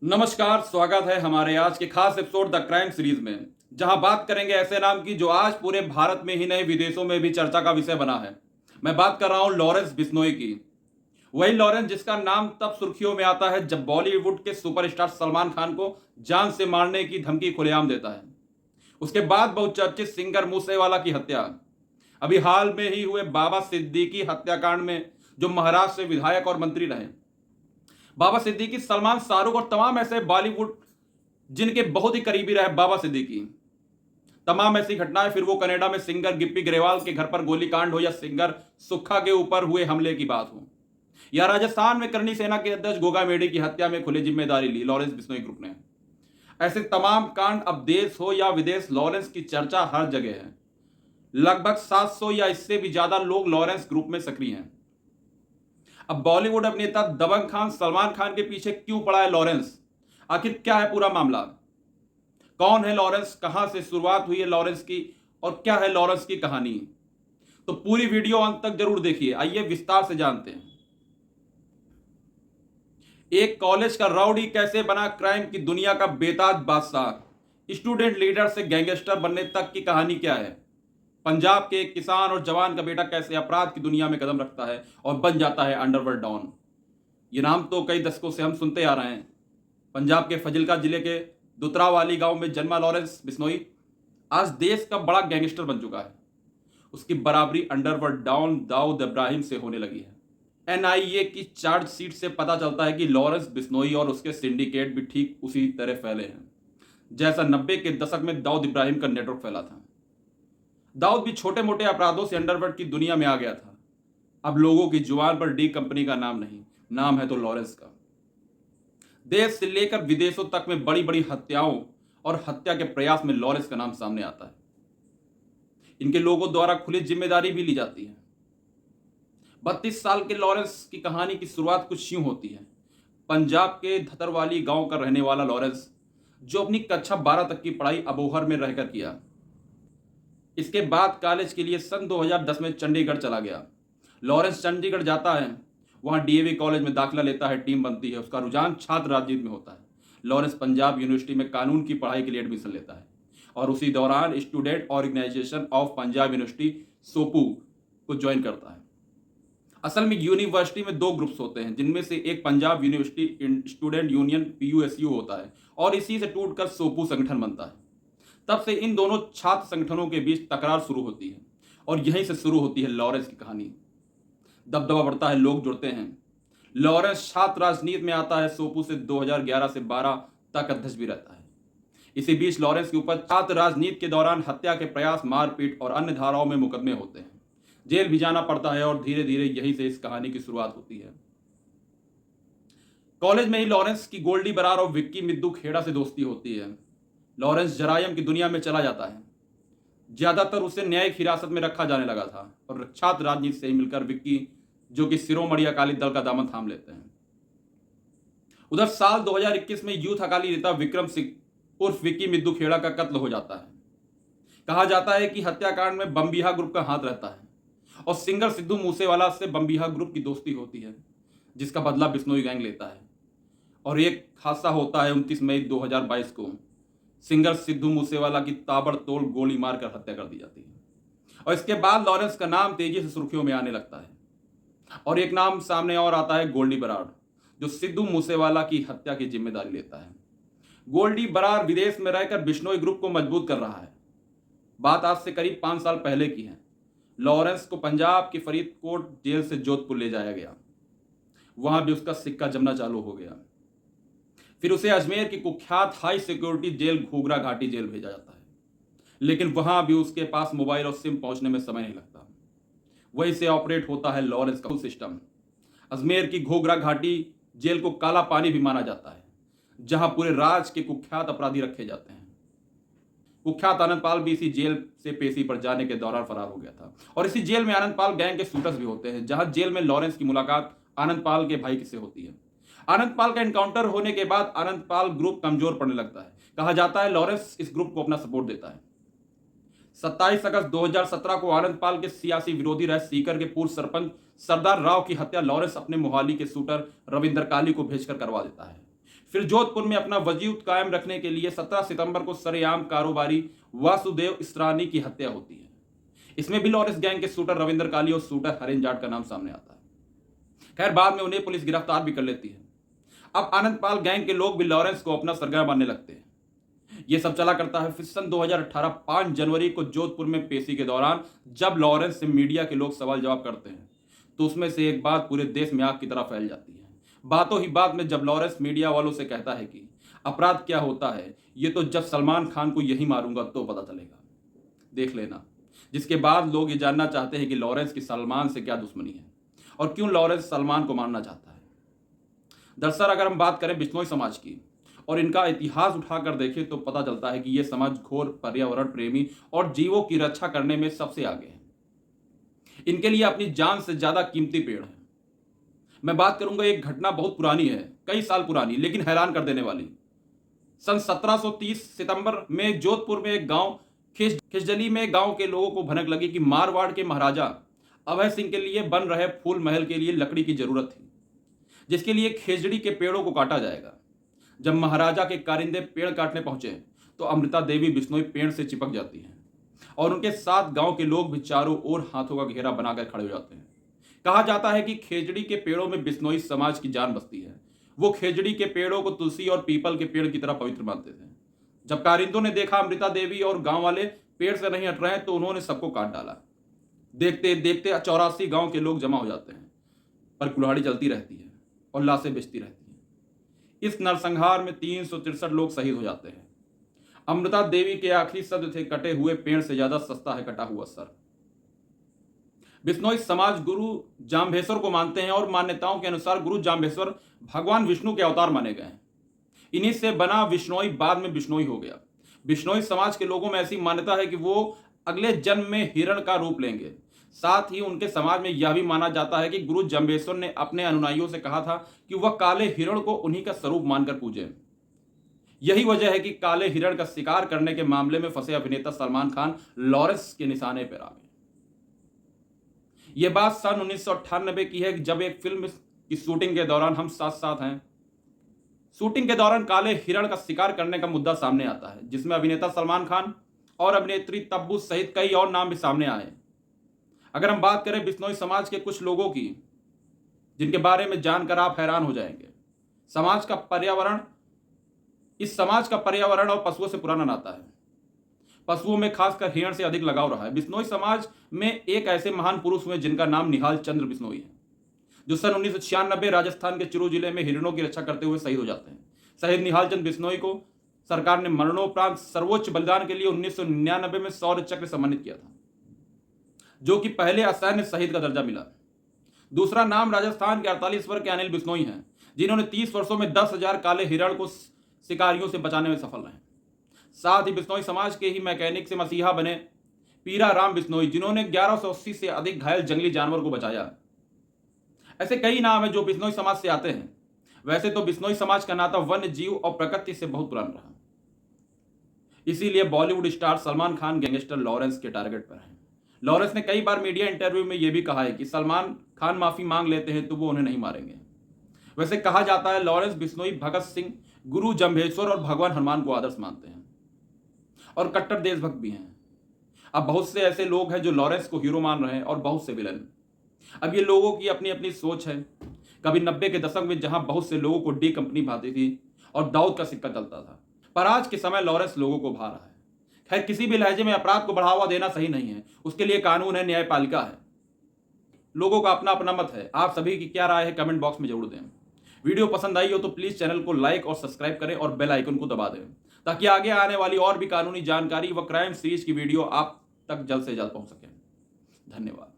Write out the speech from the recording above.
नमस्कार, स्वागत है हमारे आज के खास एपिसोड द क्राइम सीरीज में, जहां बात करेंगे ऐसे नाम की जो आज पूरे भारत में ही नहीं विदेशों में भी चर्चा का विषय बना है। मैं बात कर रहा हूं लॉरेंस बिश्नोई की। वही लॉरेंस जिसका नाम तब सुर्खियों में आता है जब बॉलीवुड के सुपरस्टार सलमान खान को जान से मारने की धमकी खुलेआम देता है। उसके बाद बहुचर्चित सिंगर मूसेवाला की हत्या, अभी हाल में ही हुए बाबा सिद्दीकी हत्याकांड में जो महाराष्ट्र से विधायक और मंत्री रहे। बाबा सिद्दीकी, सलमान, शाहरुख और तमाम ऐसे बॉलीवुड जिनके बहुत ही करीबी रहे बाबा सिद्दीकी, तमाम ऐसी घटनाएं, फिर वो कनाडा में सिंगर गिप्पी ग्रेवाल के घर पर गोलीकांड हो या सिंगर सुक्खा के ऊपर हुए हमले की बात हो, या राजस्थान में करनी सेना के अध्यक्ष गोगा मेडी की हत्या में खुले जिम्मेदारी ली लॉरेंस बिश्नोई ग्रुप ने। ऐसे तमाम कांड अब देश हो या विदेश, लॉरेंस की चर्चा हर जगह है। लगभग 700 या इससे भी ज्यादा लोग लॉरेंस ग्रुप में सक्रिय हैं। अब बॉलीवुड अभिनेता दबंग खान सलमान खान के पीछे क्यों पड़ा है लॉरेंस? आखिर क्या है पूरा मामला? कौन है लॉरेंस? कहां से शुरुआत हुई है लॉरेंस की और क्या है लॉरेंस की कहानी? तो पूरी वीडियो अंत तक जरूर देखिए। आइए विस्तार से जानते हैं। एक कॉलेज का राउडी कैसे बना क्राइम की दुनिया का बेताज बादशाह? स्टूडेंट लीडर से गैंगस्टर बनने तक की कहानी क्या है? पंजाब के एक किसान और जवान का बेटा कैसे अपराध की दुनिया में कदम रखता है और बन जाता है अंडरवर्ल्ड डॉन? ये नाम तो कई दशकों से हम सुनते आ रहे हैं। पंजाब के फजिल्का जिले के दुतरावाली गांव में जन्मा लॉरेंस बिश्नोई आज देश का बड़ा गैंगस्टर बन चुका है। उसकी बराबरी अंडरवर्ल्ड डॉन दाऊद इब्राहिम से होने लगी है। एनआईए की चार्जशीट से पता चलता है कि लॉरेंस बिश्नोई और उसके सिंडिकेट भी ठीक उसी तरह फैले हैं जैसा 90 के दशक में दाऊद इब्राहिम का नेटवर्क फैला था। दाऊद भी छोटे मोटे अपराधों से अंडरवर्ल्ड की दुनिया में आ गया था। अब लोगों की जुबान पर डी कंपनी का नाम नहीं, नाम है तो लॉरेंस का। देश से लेकर विदेशों तक में बड़ी बड़ी हत्याओं और हत्या के प्रयास में लॉरेंस का नाम सामने आता है। इनके लोगों द्वारा खुली जिम्मेदारी भी ली जाती है। 32 साल के लॉरेंस की कहानी की शुरुआत कुछ यूं होती है। पंजाब के धतरवाली गांव का रहने वाला लॉरेंस, जो अपनी कक्षा 12 तक की पढ़ाई अबोहर में रहकर किया, इसके बाद कॉलेज के लिए सन 2010 में चंडीगढ़ चला गया। लॉरेंस चंडीगढ़ जाता है, वहां डीएवी कॉलेज में दाखिला लेता है, टीम बनती है, उसका रुझान छात्र राजनीति में होता है। लॉरेंस पंजाब यूनिवर्सिटी में कानून की पढ़ाई के लिए एडमिशन लेता है और उसी दौरान student organisation of Punjab university SOPU को ज्वाइन करता है। असल में यूनिवर्सिटी में दो ग्रुप्स होते हैं, जिनमें से एक पंजाब यूनिवर्सिटी स्टूडेंट यूनियन पीयूएसयू होता है और इसी से टूटकर सोपू संगठन बनता है। तब से इन दोनों छात्र संगठनों के बीच तकरार शुरू होती है और यहीं से शुरू होती है लॉरेंस की कहानी। दबदबा बढ़ता है, लोग जुड़ते हैं। लॉरेंस छात्र राजनीति में आता है, सोपू से 2011 से 12 तक अध्यक्ष भी रहता है। इसी बीच लॉरेंस के ऊपर छात्र राजनीति के दौरान हत्या के प्रयास, मारपीट और अन्य धाराओं में मुकदमे होते हैं। जेल भी जाना पड़ता है और धीरे धीरे यहीं से इस कहानी की शुरुआत होती है। कॉलेज में ही लॉरेंस की गोल्डी बरार और विक्की मिद्दू खेड़ा से दोस्ती होती है। लॉरेंस जरायम की दुनिया में चला जाता है। ज्यादातर उसे न्यायिक हिरासत में रखा जाने लगा था और छात्र राजनीति से ही मिलकर विक्की, जो कि शिरोमणि अकाली दल का दामन थाम लेते हैं। उधर साल 2021 में यूथ अकाली नेता विक्रम सिंह उर्फ विक्की मिद्दू खेड़ा का कत्ल हो जाता है। कहा जाता है कि हत्याकांड में बमबिहा ग्रुप का हाथ रहता है और सिंगर सिद्धू मूसेवाला से बमबिहा ग्रुप की दोस्ती होती है, जिसका बदला बिश्नोई गैंग लेता है। और एक हादसा होता है 29 मई 2022 को। सिंगर सिद्धू मूसेवाला की ताबड़तोड़ गोली मारकर हत्या कर दी जाती है और इसके बाद लॉरेंस का नाम तेजी से सुर्खियों में आने लगता है और एक नाम सामने और आता है, गोल्डी बरार, जो सिद्धू मूसेवाला की हत्या की जिम्मेदारी लेता है। गोल्डी बरार विदेश में रहकर बिश्नोई ग्रुप को मजबूत कर रहा है। बात आज से करीब 5 साल पहले की है। लॉरेंस को पंजाब की फरीदकोट जेल से जोधपुर ले जाया गया। वहां भी उसका सिक्का जमना चालू हो गया। फिर उसे अजमेर की कुख्यात हाई सिक्योरिटी जेल घूघरा घाटी जेल भेजा जाता है, लेकिन वहां भी उसके पास मोबाइल और सिम पहुंचने में समय नहीं लगता। वहीं से ऑपरेट होता है लॉरेंस का सिस्टम। अजमेर की घूघरा घाटी जेल को काला पानी भी माना जाता है, जहां पूरे राज्य के कुख्यात अपराधी रखे जाते हैं। कुख्यात आनंदपाल भी इसी जेल से पेशी पर जाने के दौरान फरार हो गया था और इसी जेल में आनंदपाल गैंग के शूटर्स भी होते हैं, जहां जेल में लॉरेंस की मुलाकात आनंदपाल के भाई से होती है। आनंदपाल का एनकाउंटर होने के बाद आनंदपाल ग्रुप कमजोर पड़ने लगता है। कहा जाता है लॉरेंस इस ग्रुप को अपना सपोर्ट देता है। 27 अगस्त 2017 को आनंदपाल के सियासी विरोधी रहे सीकर के पूर्व सरपंच सरदार राव की हत्या लॉरेंस अपने मोहाली के शूटर रविंदर काली को भेजकर करवा देता है। फिर जोधपुर में अपना वजूद कायम रखने के लिए 17 सितंबर को सरेआम कारोबारी वासुदेव इसरानी की हत्या होती है। इसमें भी लॉरेंस गैंग के शूटर रविंदर काली और शूटर हरेन जाट का नाम सामने आता है। खैर बाद में उन्हें पुलिस गिरफ्तार भी कर लेती है। अब आनंदपाल गैंग के लोग भी लॉरेंस को अपना सरगना मानने लगते हैं। यह सब चला करता है। फिर सन 2018 5 जनवरी को जोधपुर में पेशी के दौरान जब लॉरेंस से मीडिया के लोग सवाल जवाब करते हैं तो उसमें से एक बात पूरे देश में आग की तरह फैल जाती है। बातों ही बात में जब लॉरेंस मीडिया वालों से कहता है कि अपराध क्या होता है ये तो जब सलमान खान को यही मारूंगा तो पता चलेगा, देख लेना। जिसके बाद लोग ये जानना चाहते हैं कि लॉरेंस की सलमान से क्या दुश्मनी है और क्यों लॉरेंस सलमान को मारना चाहता है। दरअसल अगर हम बात करें बिश्नोई समाज की और इनका इतिहास उठाकर देखें तो पता चलता है कि यह समाज घोर पर्यावरण प्रेमी और जीवों की रक्षा करने में सबसे आगे है। इनके लिए अपनी जान से ज्यादा कीमती पेड़ है। मैं बात करूंगा, एक घटना बहुत पुरानी है, कई साल पुरानी, लेकिन हैरान कर देने वाली। सन 1730 सितंबर में जोधपुर में एक गांव खिजजली में गांव के लोगों को भनक लगी कि मारवाड़ के महाराजा अभय सिंह के लिए बन रहे फूल महल के लिए लकड़ी की जरूरत थी, जिसके लिए खेजड़ी के पेड़ों को काटा जाएगा। जब महाराजा के कारिंदे पेड़ काटने पहुंचे तो अमृता देवी बिश्नोई पेड़ से चिपक जाती है और उनके साथ गांव के लोग भी चारों ओर हाथों का घेरा बनाकर खड़े हो जाते हैं। कहा जाता है कि खेजड़ी के पेड़ों में बिश्नोई समाज की जान बसती है। वो खेजड़ी के पेड़ों को तुलसी और पीपल के पेड़ की तरह पवित्र मानते थे। जब कारिंदों ने देखा अमृता देवी और गांव वाले पेड़ से नहीं हट रहे हैं तो उन्होंने सबको काट डाला। देखते देखते 84 गांव के लोग जमा हो जाते हैं, पर कुल्हाड़ी चलती रहती है और लाशें बेचती रहती हैं। इस नरसंहार में 363 लोग शहीद हो जाते हैं। अमृता देवी के आखिरी शब्द थे, कटे हुए पेड़ से ज्यादा सस्ता है कटा हुआ सर। बिश्नोई समाज गुरु जाम्भेश्वर को मानते हैं और मान्यताओं के अनुसार गुरु जाम्भेश्वर भगवान विष्णु के अवतार माने गए हैं। इन्हीं से बना विष्णोई बाद में बिश्नोई हो गया। बिश्नोई समाज के लोगों में ऐसी मान्यता है कि वो अगले जन्म में हिरण का रूप लेंगे। साथ ही उनके समाज में यह भी माना जाता है कि गुरु जाम्बेश्वर ने अपने अनुयायियों से कहा था कि वह काले हिरण को उन्हीं का स्वरूप मानकर पूजें। यही वजह है कि काले हिरण का शिकार करने के मामले में फंसे अभिनेता सलमान खान लॉरेंस के निशाने पर आ गए। यह बात सन 1998 की है जब एक फिल्म की शूटिंग के दौरान हम साथ साथ हैं। शूटिंग के दौरान काले हिरण का शिकार करने का मुद्दा सामने आता है, जिसमें अभिनेता सलमान खान और अभिनेत्री तब्बू सहित कई और नाम भी सामने आए। अगर हम बात करें बिश्नोई समाज के कुछ लोगों की, जिनके बारे में जानकर आप हैरान हो जाएंगे। इस समाज का पर्यावरण और पशुओं से पुराना नाता है। पशुओं में खासकर हिरण से अधिक लगाव रहा है। बिश्नोई समाज में एक ऐसे महान पुरुष हुए जिनका नाम निहाल चंद्र बिश्नोई है, जो सन 1996 राजस्थान के चुरू जिले में हिरणों की रक्षा करते हुए शहीद हो जाते हैं। शहीद निहाल चंद बिश्नोई को सरकार ने मरणोपरांत सर्वोच्च बलिदान के लिए 1999 में शौर्य चक्र सम्मानित किया था, जो कि पहले असैन्य शहीद का दर्जा मिला। दूसरा नाम राजस्थान के 48 वर्ष के अनिल बिश्नोई हैं, जिन्होंने 30 वर्षों में 10,000 काले हिरण को शिकारियों से बचाने में सफल रहे। साथ ही बिश्नोई समाज के ही मैकेनिक से मसीहा बने पीरा राम बिश्नोई, जिन्होंने 1180 से अधिक घायल जंगली जानवर को बचाया। ऐसे कई नाम हैं जो बिश्नोई समाज से आते हैं। वैसे तो बिश्नोई समाज का नाता वन्य जीव और प्रकृति से बहुत पुराना रहा, इसीलिए Bollywood star Salman Khan gangster Lawrence के टारगेट पर हैं। लॉरेंस ने कई बार मीडिया इंटरव्यू में यह भी कहा है कि सलमान खान माफी मांग लेते हैं तो वो उन्हें नहीं मारेंगे। वैसे कहा जाता है लॉरेंस बिश्नोई भगत सिंह, गुरु जम्भेश्वर और भगवान हनुमान को आदर्श मानते हैं और कट्टर देशभक्त भी हैं। अब बहुत से ऐसे लोग हैं जो लॉरेंस को हीरो मान रहे हैं और बहुत से विलन। अब ये लोगों की अपनी अपनी सोच है। कभी 90 के दशक में जहां बहुत से लोगों को डी कंपनी भाती थी और दाऊद का सिक्का चलता था, पर आज के समय लॉरेंस लोगों को भा रहा है। खैर, किसी भी लहजे में अपराध को बढ़ावा देना सही नहीं है, उसके लिए कानून है, न्यायपालिका है। लोगों का अपना अपना मत है। आप सभी की क्या राय है कमेंट बॉक्स में जरूर दें। वीडियो पसंद आई हो तो प्लीज चैनल को लाइक और सब्सक्राइब करें और बेल आइकन को दबा दें, ताकि आगे आने वाली और भी कानूनी जानकारी व क्राइम सीरीज की वीडियो आप तक जल्द से जल्द पहुंच सके। धन्यवाद।